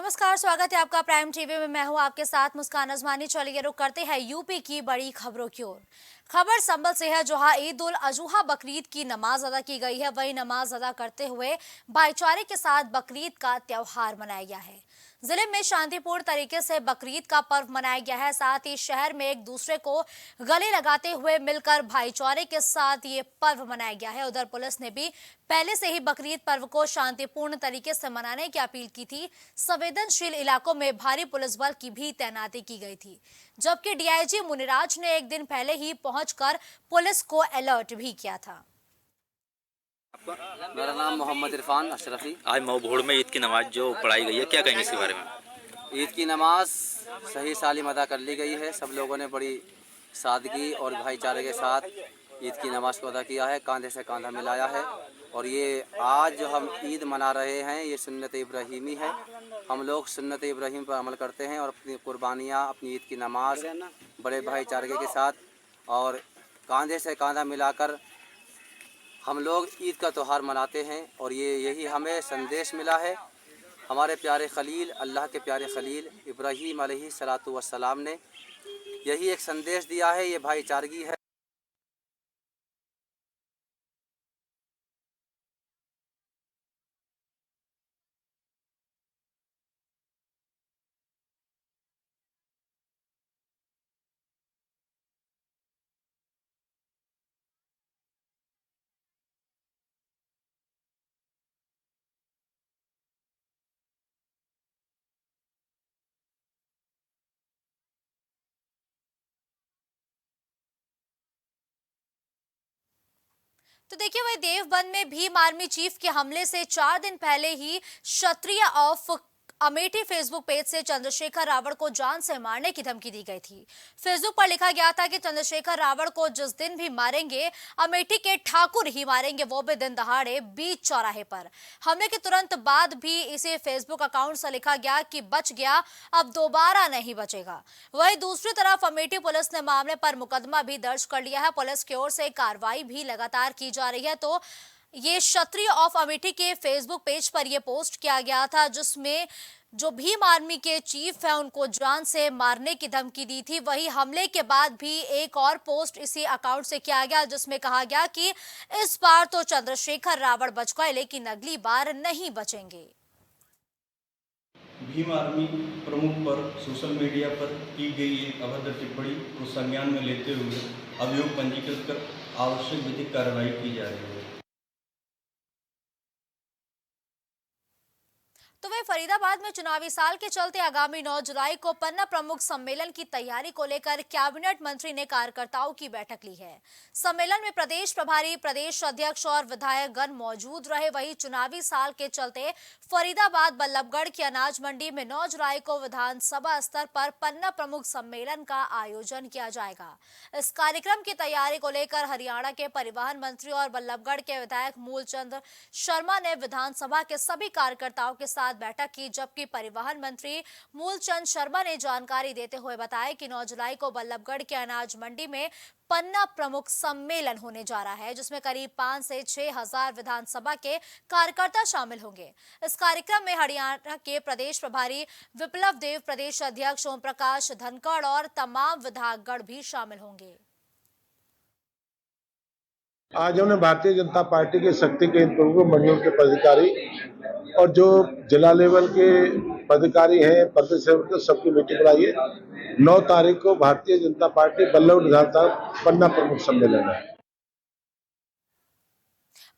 नमस्कार, स्वागत है आपका प्राइम टीवी में। मैं हूं आपके साथ मुस्कान अजमानी। चलिए रुक करते हैं यूपी की बड़ी खबरों की ओर। खबर संभल से है, जहां ईद उल अजहा बकरीद की नमाज अदा की गई है। वही नमाज अदा करते हुए भाईचारे के साथ बकरीद का त्योहार मनाया गया है। जिले में शांतिपूर्ण तरीके से बकरीद का पर्व मनाया गया है। साथ ही शहर में एक दूसरे को गले लगाते हुए मिलकर भाईचारे के साथ ये पर्व मनाया गया है। उधर पुलिस ने भी पहले से ही बकरीद पर्व को शांतिपूर्ण तरीके से मनाने की अपील की थी। संवेदनशील इलाकों में भारी पुलिस बल की भी तैनाती की गई थी, जबकि डीआईजी मुनिराज ने एक दिन पहले ही पहुंचकर पुलिस को अलर्ट भी किया था। मेरा नाम मोहम्मद इरफान अशरफी। आज मऊ भोड़ में ईद की नमाज जो पढ़ाई गई है, क्या कहेंगे इसके बारे में? ईद की नमाज सही सालिम अदा कर ली गई है। सब लोगों ने बड़ी सादगी और भाईचारे के साथ ईद की नमाज को अदा किया है, कांधे से कांधा मिलाया है। और ये आज जो हम ईद मना रहे हैं, ये सुन्नत इब्राहीमी है। हम लोग सुन्नत इब्राहीम पर अमल करते हैं और अपनी कुर्बानियाँ, अपनी ईद की नमाज बड़े भाईचारे के साथ और कांधे से कांधा मिलाकर हम लोग ईद का त्यौहार मनाते हैं। और यही हमें संदेश मिला है हमारे प्यारे खलील, अल्लाह के प्यारे खलील इब्राहीम अलैहिस्सलातु वस्सलाम ने यही एक संदेश दिया है, ये भाईचारगी है। तो देखिए, वही देवबंद में भीम आर्मी चीफ के हमले से 4 दिन पहले ही क्षत्रिय ऑफ अमेठी फेसबुक पेज से चंद्रशेखर रावण को जान से मारने की धमकी दी गई थी। फेसबुक पर लिखा गया था कि चंद्रशेखर रावण को जिस दिन भी मारेंगे, अमेठी के ठाकुर ही मारेंगे, वो भी दिन दहाड़े बीच चौराहे पर। हमले के तुरंत बाद भी इसे फेसबुक अकाउंट से लिखा गया कि बच गया, अब दोबारा नहीं बचेगा। वहीं दूसरी तरफ अमेठी पुलिस ने मामले पर मुकदमा भी दर्ज कर लिया है। पुलिस की ओर से कार्रवाई भी लगातार की जा रही है। तो ये क्षत्रिय ऑफ अमेठी के फेसबुक पेज पर यह पोस्ट किया गया था, जिसमें जो भीम आर्मी के चीफ है उनको जान से मारने की धमकी दी थी। वही हमले के बाद भी एक और पोस्ट इसी अकाउंट से किया गया, जिसमें कहा गया कि इस बार तो चंद्रशेखर रावण बच गए, लेकिन अगली बार नहीं बचेंगे। भीम आर्मी प्रमुख पर सोशल मीडिया पर की गई एक अभद्र टिप्पणी को संज्ञान में लेते हुए अभियोग पंजीकृत कर आवश्यक विधिक कार्रवाई की जा रही है। तो वह फरीदाबाद में चुनावी साल के चलते आगामी 9 जुलाई को पन्ना प्रमुख सम्मेलन की तैयारी को लेकर कैबिनेट मंत्री ने कार्यकर्ताओं की बैठक ली है। सम्मेलन में प्रदेश प्रभारी, प्रदेश अध्यक्ष और विधायक गण मौजूद रहे। वही चुनावी साल के चलते फरीदाबाद बल्लभगढ़ की अनाज मंडी में 9 जुलाई को विधानसभा स्तर पर पन्ना प्रमुख सम्मेलन का आयोजन किया जाएगा। इस कार्यक्रम की तैयारी को लेकर हरियाणा के परिवहन मंत्री और बल्लभगढ़ के विधायक मूलचंद शर्मा ने विधानसभा के सभी कार्यकर्ताओं के साथ बैठक की, जबकि परिवहन मंत्री मूलचंद शर्मा ने जानकारी देते हुए बताया कि 9 जुलाई को बल्लभगढ़ के अनाज मंडी में पन्ना प्रमुख सम्मेलन होने जा रहा है, जिसमें करीब 5 से 6 हजार विधानसभा के कार्यकर्ता शामिल होंगे। इस कार्यक्रम में हरियाणा के प्रदेश प्रभारी विप्लव देव, प्रदेश अध्यक्ष ओम प्रकाश धनखड़ और तमाम विधायकगण भी शामिल होंगे। आज हमने भारतीय जनता पार्टी के शक्ति केंद्र प्रमुख मंडल के पदाधिकारी और जो जिला लेवल के पदाधिकारी हैं, प्रदेश लेवल के, सबकी मीटिंग बुलाई है। 9 तारीख को भारतीय जनता पार्टी बल्लभगढ़ विधानसभा पन्ना प्रमुख सम्मेलन है।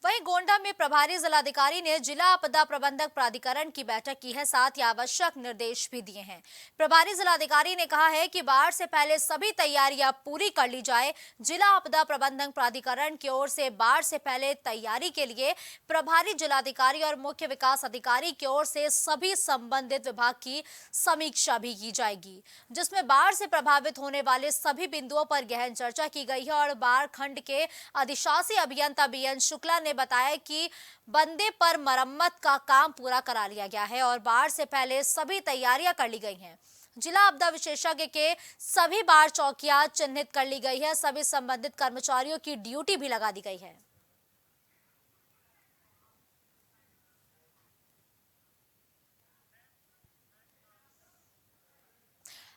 वहीं गोंडा में प्रभारी जिलाधिकारी ने जिला आपदा प्रबंधक प्राधिकरण की बैठक की है, साथ ही आवश्यक निर्देश भी दिए हैं। प्रभारी जिलाधिकारी ने कहा है कि बाढ़ से पहले सभी तैयारियां पूरी कर ली जाए। जिला आपदा प्रबंधक प्राधिकरण की ओर से बाढ़ से पहले तैयारी के लिए प्रभारी जिलाधिकारी और मुख्य विकास अधिकारी की ओर से सभी संबंधित विभाग की समीक्षा भी की जाएगी, जिसमें बाढ़ से प्रभावित होने वाले सभी बिंदुओं पर गहन चर्चा की गई है। और बाढ़ खंड के अधिशासी अभियंता बीएन शुक्ला ने बताया कि बंदे पर मरम्मत का काम पूरा करा लिया गया है और बाढ़ से पहले सभी तैयारियां कर ली गई हैं। जिला आपदा विशेषज्ञ के सभी बाढ़ चौकियां चिन्हित कर ली गई है। सभी संबंधित कर्मचारियों की ड्यूटी भी लगा दी गई है।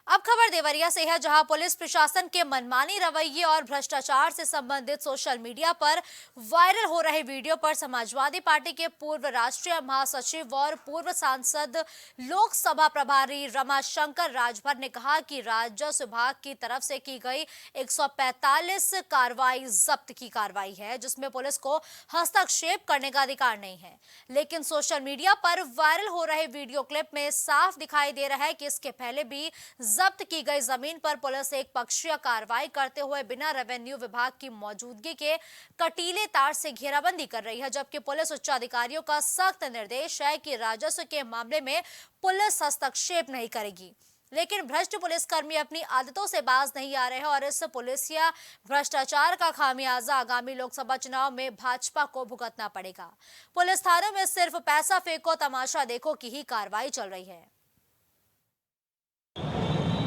अब खबर देवरिया से है, जहां पुलिस प्रशासन के मनमानी रवैये और भ्रष्टाचार से संबंधित सोशल मीडिया पर वायरल हो रहे वीडियो पर समाजवादी पार्टी के पूर्व राष्ट्रीय महासचिव और पूर्व सांसद लोकसभा प्रभारी रमाशंकर राजभर ने कहा कि राजस्व विभाग की तरफ से की गई 145 कार्रवाई जब्त की कार्रवाई है, जिसमें पुलिस को हस्तक्षेप करने का अधिकार नहीं है। लेकिन सोशल मीडिया पर वायरल हो रहे वीडियो क्लिप में साफ दिखाई दे रहा है कि इसके पहले भी जब्त की गई जमीन पर पुलिस एक पक्षीय कार्रवाई करते हुए बिना रेवेन्यू विभाग की मौजूदगी के कटीले तार से घेराबंदी कर रही है, जबकि पुलिस उच्चाधिकारियों का सख्त निर्देश है कि राजस्व के मामले में पुलिस हस्तक्षेप नहीं करेगी। लेकिन भ्रष्ट पुलिसकर्मी अपनी आदतों से बाज नहीं आ रहे हैं और इस पुलिसिया भ्रष्टाचार का खामियाजा आगामी लोकसभा चुनाव में भाजपा को भुगतना पड़ेगा। पुलिस थानों में सिर्फ पैसा फेंको तमाशा देखो की ही कार्रवाई चल रही है।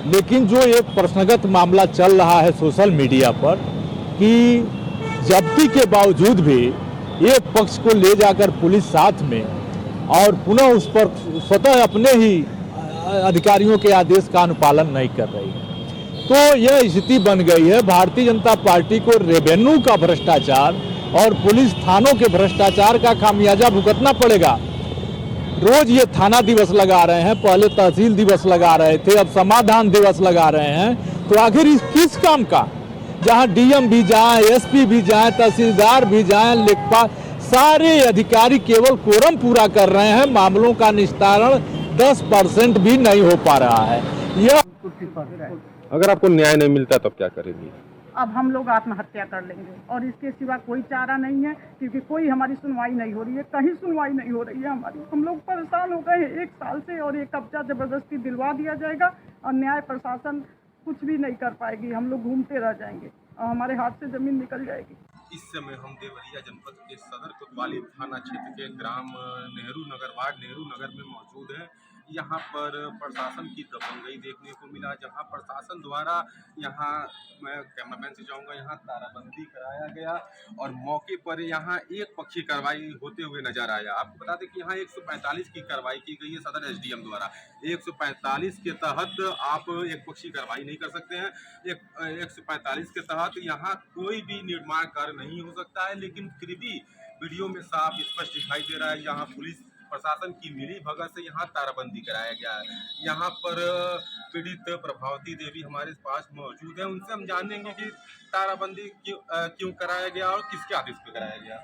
लेकिन जो एक प्रश्नगत मामला चल रहा है सोशल मीडिया पर कि जब्ती के बावजूद भी एक पक्ष को ले जाकर पुलिस साथ में और पुनः उस पर स्वतः अपने ही अधिकारियों के आदेश का अनुपालन नहीं कर रही है, तो यह स्थिति बन गई है। भारतीय जनता पार्टी को रेवेन्यू का भ्रष्टाचार और पुलिस थानों के भ्रष्टाचार का खामियाजा भुगतना पड़ेगा। रोज ये थाना दिवस लगा रहे हैं, पहले तहसील दिवस लगा रहे थे, अब समाधान दिवस लगा रहे हैं, तो आखिर इस किस काम का? जहां डीएम भी जाए, एसपी भी जाए, तहसीलदार भी जाए, लेखपाल, सारे अधिकारी केवल कोरम पूरा कर रहे हैं, मामलों का निस्तारण 10% भी नहीं हो पा रहा है। यह अगर आपको न्याय नहीं मिलता तब क्या करेंगी? अब हम लोग आत्महत्या कर लेंगे और इसके सिवा कोई चारा नहीं है, क्योंकि कोई हमारी सुनवाई नहीं हो रही है, कहीं सुनवाई नहीं हो रही है हमारी। हम लोग परेशान हो गए हैं 1 साल से और ये कब्जा जबरदस्ती दिलवा दिया जाएगा और न्याय प्रशासन कुछ भी नहीं कर पाएगी। हम लोग घूमते रह जाएंगे और हमारे हाथ से जमीन निकल जाएगी। इस समय हम देवरिया जनपद के सदर कोतवाली थाना क्षेत्र के ग्राम नेहरू नगर वार्ड नेहरू नगर में मौजूद हैं। यहाँ पर प्रशासन की दबंगई देखने को मिला, जहाँ प्रशासन द्वारा यहाँ मैं कैमरामैन से जाऊँगा, यहाँ ताराबंदी कराया गया और मौके पर यहाँ एक पक्षी कार्रवाई होते हुए नजर आया। आपको बता दें कि यहाँ 145 की कार्रवाई की गई है सदर एसडीएम द्वारा। 145 के तहत आप एक पक्षी कार्रवाई नहीं कर सकते हैं। 145 के तहत यहाँ कोई भी निर्माण कार्य नहीं हो सकता है, लेकिन फिर भी वीडियो में साफ स्पष्ट दिखाई दे रहा है यहाँ पुलिस प्रशासन की मिली भगत से यहाँ ताराबंदी कराया गया है। यहाँ पर पीड़ित प्रभावती देवी हमारे पास मौजूद है, उनसे हम जानेंगे कि ताराबंदी क्यों कराया गया और किसके आदेश पे कराया गया।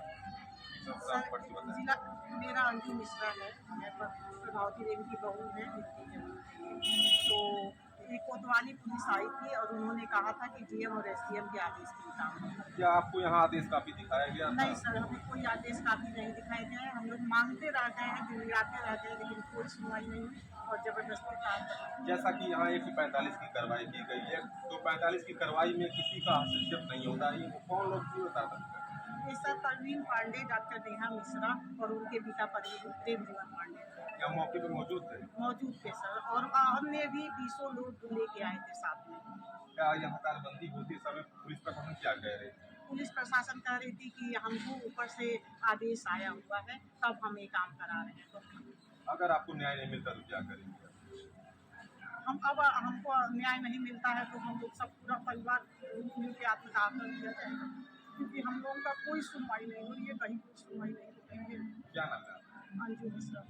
मेरा अंजू मिश्रा है, मैं प्रभावती देवी की बहू है। तो एक कोतवाली पुलिस आई थी और उन्होंने कहा था कि डीएम और एसडीएम के आदेश के मुताबिक। क्या आपको यहाँ आदेश कापी दिखाया गया? नहीं सर, हमें कोई आदेश कापी नहीं दिखाए गए। हम लोग मांगते रह गए हैं, दिल्लाते रह गए, लेकिन कोई सुनवाई नहीं हुई और जबरदस्ती कार्य। जैसा कि यहाँ 145 की कार्रवाई की गई है, तो 45 की कार्रवाई में किसी का हस्तक्षेप नहीं होता है, ये कौन लोग क्यों बता सकते हैं? ये सर परवीन पांडे, डॉक्टर नेहा मिश्रा और उनके पिता देवजीवन पांडे या मौके पे मौजूद थे सर, और अन्य भी 20 लोग लेके आए थे साथ में। क्या यहाँ तारबंदी होते समय पुलिस प्रशासन क्या कह रहे थे? पुलिस प्रशासन कह रही थी कि हमको ऊपर से आदेश आया हुआ है, तब हम ये काम करा रहे हैं। तो अगर आपको न्याय नहीं मिलता तो क्या करेंगे? हमको न्याय नहीं मिलता है तो हम लोग सब पूरा परिवार मिलकर आत्मदाह कर दिया जाएगा, क्योंकि हम लोगों का कोई सुनवाई नहीं हो रही है, कहीं कोई सुनवाई नहीं हो रही है। क्या नाम है? अंजू मिश्रा।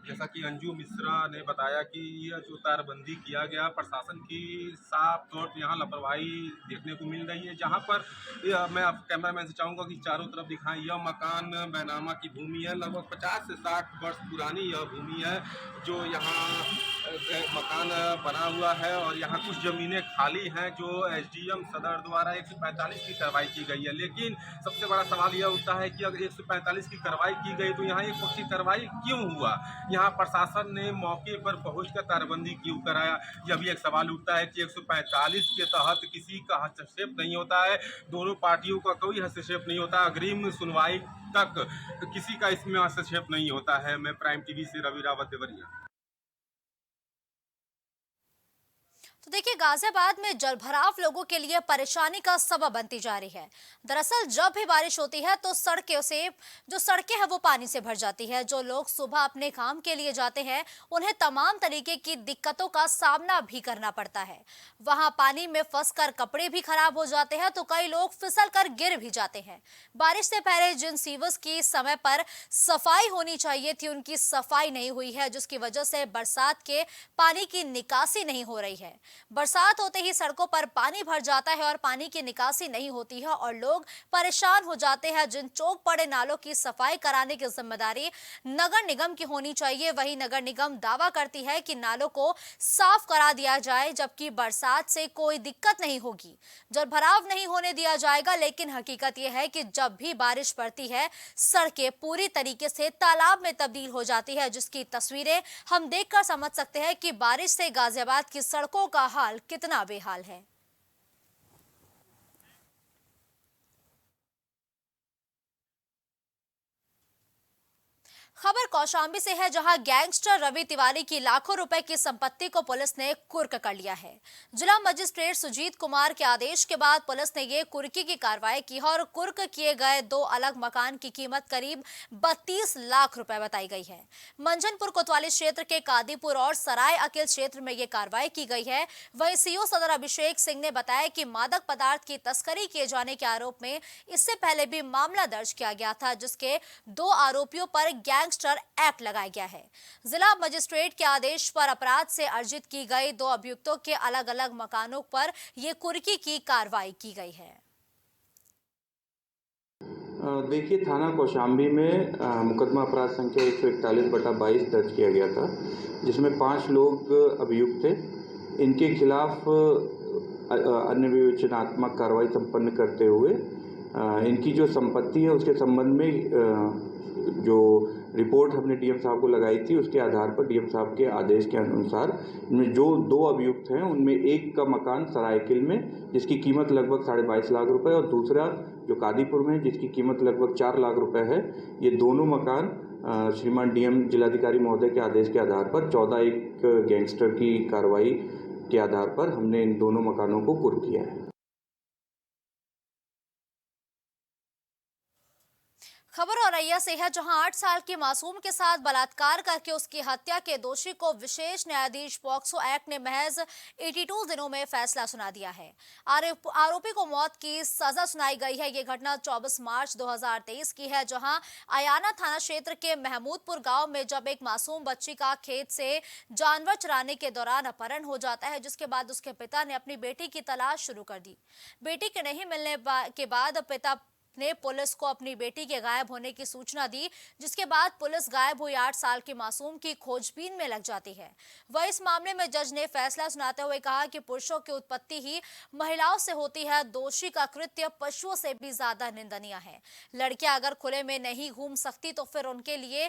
जैसा कि अंजू मिश्रा ने बताया कि यह जो तारबंदी किया गया, प्रशासन की साफ तौर पर यहाँ लापरवाही देखने को मिल रही है। जहाँ पर मैं आप कैमरामैन से चाहूँगा कि चारों तरफ दिखाएं, यह मकान बैनामा की भूमि है। लगभग 50 से 60 वर्ष पुरानी यह भूमि है जो यहाँ मकान बना हुआ है और यहाँ कुछ ज़मीनें खाली हैं जो एसडीएम सदर द्वारा 145 की कार्रवाई की गई है। लेकिन सबसे बड़ा सवाल यह उठता है कि अगर 145 की कार्रवाई की गई तो यहाँ एक पक्षी कार्रवाई क्यों हुआ? यहाँ प्रशासन ने मौके पर पहुंचकर तारबंदी क्यों कराया? यह भी एक सवाल उठता है कि 145 के तहत किसी का हस्तक्षेप नहीं होता है, दोनों पार्टियों का कोई हस्तक्षेप नहीं होता, अग्रिम सुनवाई तक किसी का इसमें हस्तक्षेप नहीं होता है। मैं प्राइम टीवी से रवि रावत देवरिया। तो देखिए, गाजियाबाद में जलभराव लोगों के लिए परेशानी का सबब बनती जा रही है। दरअसल जब भी बारिश होती है तो सड़कें हैं वो पानी से भर जाती है। जो लोग सुबह अपने काम के लिए जाते हैं उन्हें तमाम तरीके की दिक्कतों का सामना भी करना पड़ता है। वहां पानी में फंसकर कपड़े भी खराब हो जाते हैं तो कई लोग फिसल कर गिर भी जाते हैं। बारिश से पहले जिन सीवर्स की समय पर सफाई होनी चाहिए थी उनकी सफाई नहीं हुई है, जिसकी वजह से बरसात के पानी की निकासी नहीं हो रही है। बरसात होते ही सड़कों पर पानी भर जाता है और पानी की निकासी नहीं होती है और लोग परेशान हो जाते हैं। जिन चौक पड़े नालों की सफाई कराने की जिम्मेदारी नगर निगम की होनी चाहिए, वही नगर निगम दावा करती है कि नालों को साफ करा दिया जाए, जबकि बरसात से कोई दिक्कत नहीं होगी, जलभराव नहीं होने दिया जाएगा। लेकिन हकीकत यह है कि जब भी बारिश पड़ती है सड़कें पूरी तरीके से तालाब में तब्दील हो जाती है, जिसकी तस्वीरें हम देखकर समझ सकते हैं कि बारिश से गाजियाबाद की सड़कों का हाल कितना बेहाल है। खबर कौशाम्बी से है, जहां गैंगस्टर रवि तिवारी की लाखों रुपए की संपत्ति को पुलिस ने कुर्क कर लिया है। जिला मजिस्ट्रेट सुजीत कुमार के आदेश के बाद पुलिस ने ये कुर्की की कार्रवाई की है और कुर्क किए गए 2 अलग मकान की कीमत करीब 32 लाख रुपए बताई गई है। मंझनपुर कोतवाली क्षेत्र के कादीपुर और सराय अकिल क्षेत्र में ये कार्रवाई की गई है। वहीं सीओ सदर अभिषेक सिंह ने बताया कि मादक पदार्थ की तस्करी किए जाने के आरोप में इससे पहले भी मामला दर्ज किया गया था, जिसके 2 आरोपियों पर गैंगस्टर एक्ट लगाया गया है। जिला मजिस्ट्रेट के आदेश पर अपराध से अर्जित की गई 2 अभियुक्तों के अलग अलग मकानों पर यह कुर्की की कार्रवाई की गई है। देखिए, थाना कौशाम्बी में मुकदमा अपराध संख्या 141/22 दर्ज किया गया था, जिसमें 5 लोग अभियुक्त थे। इनके खिलाफ अन्य विवेचनात्मक कार्रवाई संपन्न करते हुए इनकी जो संपत्ति है उसके संबंध में जो रिपोर्ट हमने डीएम साहब को लगाई थी उसके आधार पर डीएम साहब के आदेश के अनुसार इनमें जो 2 अभियुक्त हैं उनमें एक का मकान सरायकिल में जिसकी कीमत लगभग 22.5 लाख रुपए और दूसरा जो कादीपुर में जिसकी कीमत लगभग 4 लाख रुपए है, ये दोनों मकान श्रीमान डीएम जिलाधिकारी महोदय के आदेश के आधार पर 14 एक गैंगस्टर की कार्रवाई के आधार पर हमने इन दोनों मकानों को कुर्क किया है। खबर औरैया से है, जहां 8 साल की मासूम के साथ बलात्कार करके उसकी हत्या के दोषी को विशेष न्यायाधीश पॉक्सो एक्ट ने महज 82 दिनों में फैसला सुना दिया है। आरोपी को मौत की सजा सुनाई गई है। ये घटना 24 मार्च 2023 की है, जहां अयाना थाना क्षेत्र के महमूदपुर गांव में जब एक मासूम बच्ची का खेत से जानवर चराने के दौरान अपहरण हो जाता है, जिसके बाद उसके पिता ने अपनी बेटी की तलाश शुरू कर दी। बेटी के नहीं मिलने के बाद पिता ने पुलिस को अपनी बेटी के गायब होने की सूचना दी, जिसके बाद पुलिस गायब हुई 8 साल की मासूम की खोजबीन में लग जाती है। वह इस मामले में जज ने फैसला सुनाते हुए कहा कि पुरुषों की उत्पत्ति ही महिलाओं से होती है, दोषी का कृत्य पशुओं से भी ज्यादा निंदनीय है। लड़कियां अगर खुले में नहीं घूम सकती तो फिर उनके लिए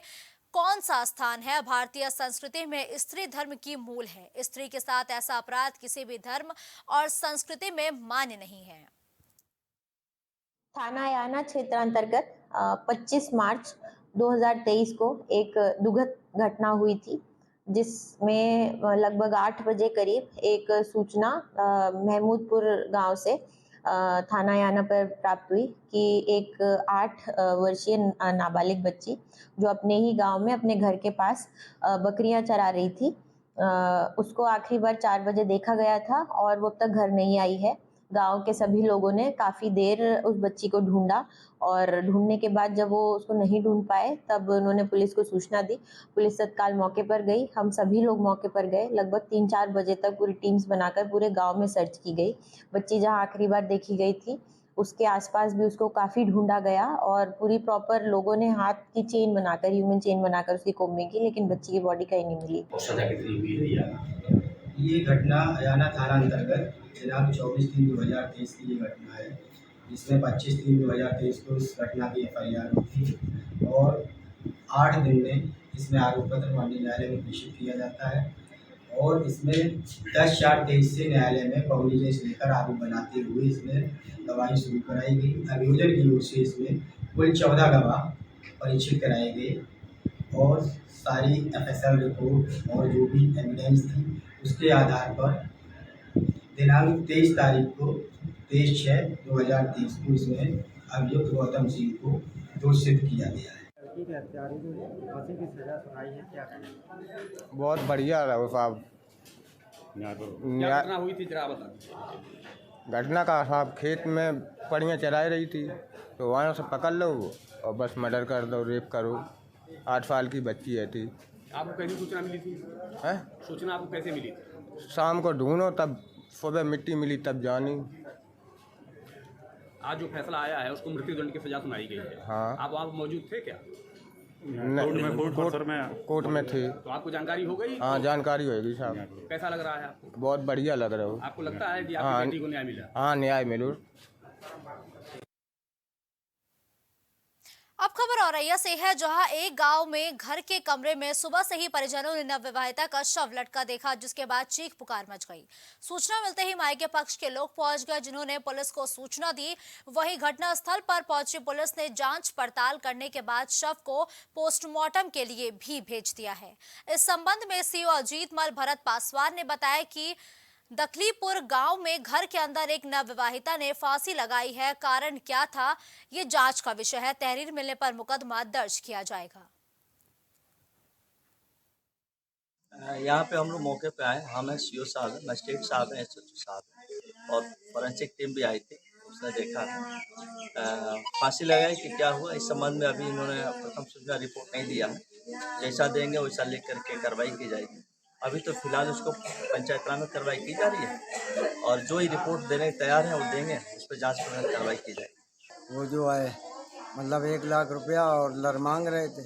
कौन सा स्थान है? भारतीय संस्कृति में स्त्री धर्म की मूल है। स्त्री के साथ ऐसा अपराध किसी भी धर्म और संस्कृति में मान्य नहीं है। थाना अयाना क्षेत्र अंतर्गत 25 मार्च 2023 को एक दुखद घटना हुई थी, जिसमें लगभग 8 बजे करीब एक सूचना महमूदपुर गांव से थाना अयाना पर प्राप्त हुई कि एक 8 वर्षीय नाबालिग बच्ची जो अपने ही गांव में अपने घर के पास बकरियां चरा रही थी, उसको आखिरी बार 4 बजे देखा गया था और वो अब तक घर नहीं आई है। गांव के सभी लोगों ने काफ़ी देर उस बच्ची को ढूंढा और ढूंढने के बाद जब वो उसको नहीं ढूंढ पाए तब उन्होंने पुलिस को सूचना दी। पुलिस तत्काल मौके पर गई, हम सभी लोग मौके पर गए। लगभग 3-4 बजे तक पूरी टीम्स बनाकर पूरे गांव में सर्च की गई। बच्ची जहां आखिरी बार देखी गई थी उसके आसपास भी उसको काफ़ी ढूंढा गया और पूरी प्रॉपर लोगों ने हाथ की चेन बनाकर, ह्यूमन चेन बनाकर उसकी कोम्बिंग की, लेकिन बच्ची की बॉडी कहीं नहीं मिली। ये घटना अयाना थाना अंतर्गत दिनांक 24/3/2023 की ये घटना है, जिसमें 25/3/2023 को इस घटना की FIR हुई थी और 8 दिन में इसमें आरोप पत्र माननीय न्यायालय में प्रेषित किया जाता है और इसमें 10/4/23 से न्यायालय में कॉग्निजेंस लेकर आरोप बनाते हुए इसमें गवाही शुरू कराई गई। अभियोजन की ओर से इसमें कुल 14 गवाह परीक्षित कराए गए और सारी FSR रिपोर्ट और जो भी एविडेंस थी उसके आधार पर दिनांक 23 तारीख को 23/6/2023 को इसमें अभियुक्त गौतम सिंह को दोषी सिद्ध किया गया है। लड़की के हत्यारे को फांसी की सजा सुनाई है, क्या कहें? बहुत बढ़िया रहा साहब। क्या घटना हुई थी जरा बता। घटना का साहब खेत में पड़ियाँ चराई रही थी तो वहाँ से पकड़ लो और बस मर्डर कर दो, रेप करो। 8 साल की बच्ची है थी। आपको कैसी सूचना मिली थी? है सूचना आपको कैसे मिली थी? शाम को ढूंढो तब सुबह मिट्टी मिली तब जानी। आज जो फैसला आया है उसको मृत्युदंड की सजा सुनाई गई है। हाँ। आप वहाँ मौजूद थे क्या? कोर्ट में थे। तो आपको जानकारी हो गई? हाँ जानकारी होगी साहब। कैसा लग रहा है आपको? बहुत बढ़िया लग रहा हो। आपको लगता है कि आपकी बेटी को न्याय मिला? हाँ न्याय मिलो। अब खबर औरैया से है, जहां एक गांव में घर के कमरे में सुबह से ही परिजनों ने नवविवाहिता का शव लटका देखा, जिसके बाद चीख पुकार मच गई। सूचना मिलते ही मायके पक्ष के लोग पहुंच गए, जिन्होंने पुलिस को सूचना दी। वहीं घटनास्थल पर पहुंची पुलिस ने जांच पड़ताल करने के बाद शव को पोस्टमार्टम के लिए भी भेज दिया है। इस संबंध में सीओ अजीत मल भरत पासवान ने बताया कि दखलीपुर गांव में घर के अंदर एक नवविवाहिता ने फांसी लगाई है। कारण क्या था, ये जांच का विषय है। तहरीर मिलने पर मुकदमा दर्ज किया जाएगा। यहाँ पे हम लोग मौके पे आए। हम हैं सीओ साहब हैं, मजिस्ट्रेट साहब हैं, एसएचओ साहब हैं और फोरेंसिक टीम भी आई थी। उसने देखा फांसी लगाई कि क्या हुआ, इस संबंध में अभी इन्होंने प्रथम सूचना रिपोर्ट नहीं दिया है। जैसा देंगे वैसा लिख करके कार्रवाई की जाएगी। अभी तो फिलहाल उसको पंचायत राज में कार्रवाई की जा रही है और जो ही रिपोर्ट देने के तैयार है वो देंगे, उस पर जांच में कार्रवाई की जाएगी। वो जो है मतलब 1 लाख रुपया और लर मांग रहे थे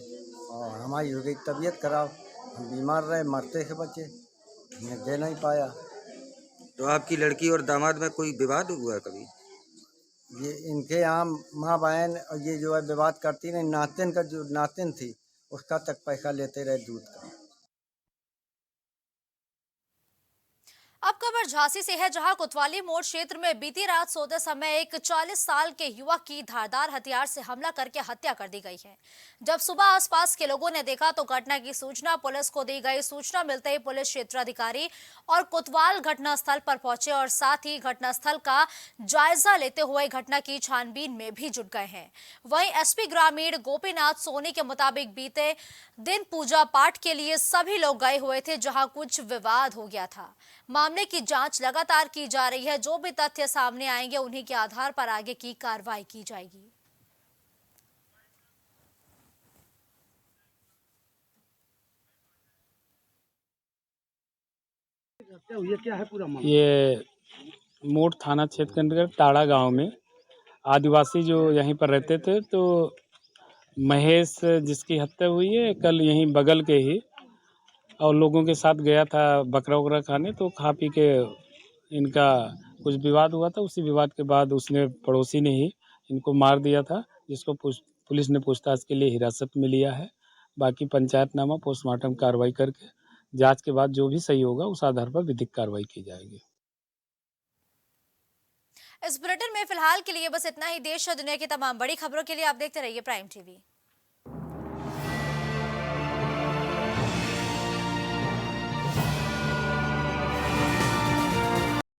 और हमारी हो गई तबीयत खराब, हम बीमार रहे, मरते से बचे, हमने दे नहीं पाया। तो आपकी लड़की और दामाद में कोई विवाद हुआ कभी? ये इनके यहाँ माँ बहन और ये जो है विवाद करती नहीं। नातिन का जो नातिन थी उसका तक पैसा लेते रहे दूध का। अब खबर झांसी से है, जहां कोतवाली मोड़ क्षेत्र में बीती रात सोते समय एक 40 साल के युवक की धारदार हथियार से हमला करके हत्या कर दी गई है। जब सुबह आसपास के लोगों ने देखा तो घटना की सूचना पुलिस को दी गई। सूचना मिलते ही पुलिस क्षेत्राधिकारी और कोतवाल घटनास्थल पर पहुंचे और साथ ही घटनास्थल का जायजा लेते हुए घटना की छानबीन में भी जुट गए हैं। वहीं एसपी ग्रामीण गोपीनाथ सोनी के मुताबिक बीते दिन पूजा पाठ के लिए सभी लोग गए हुए थे, जहां कुछ विवाद हो गया था। मामले की जांच लगातार की जा रही है। जो भी तथ्य सामने आएंगे उन्हीं के आधार पर आगे की कार्रवाई की जाएगी। क्या है पूरा मामला? ये मोड़ थाना क्षेत्र के अंतर्गत टाड़ा गांव में आदिवासी जो यहीं पर रहते थे, तो महेश जिसकी हत्या हुई है कल यहीं बगल के ही, और लोगों के साथ गया था बकरा वकरा खाने, तो खा पी के इनका कुछ विवाद हुआ था। उसी विवाद के बाद उसने पड़ोसी ने ही इनको मार दिया था, जिसको पुलिस ने पूछताछ के लिए हिरासत में लिया है। बाकी पंचायतनामा पोस्टमार्टम कार्रवाई करके जांच के बाद जो भी सही होगा उस आधार पर विधिक कार्रवाई की जाएगी। इस बुलेटिन में फिलहाल के लिए बस इतना ही। देश और दुनिया की तमाम बड़ी खबरों के लिए आप देखते रहिए प्राइम टीवी।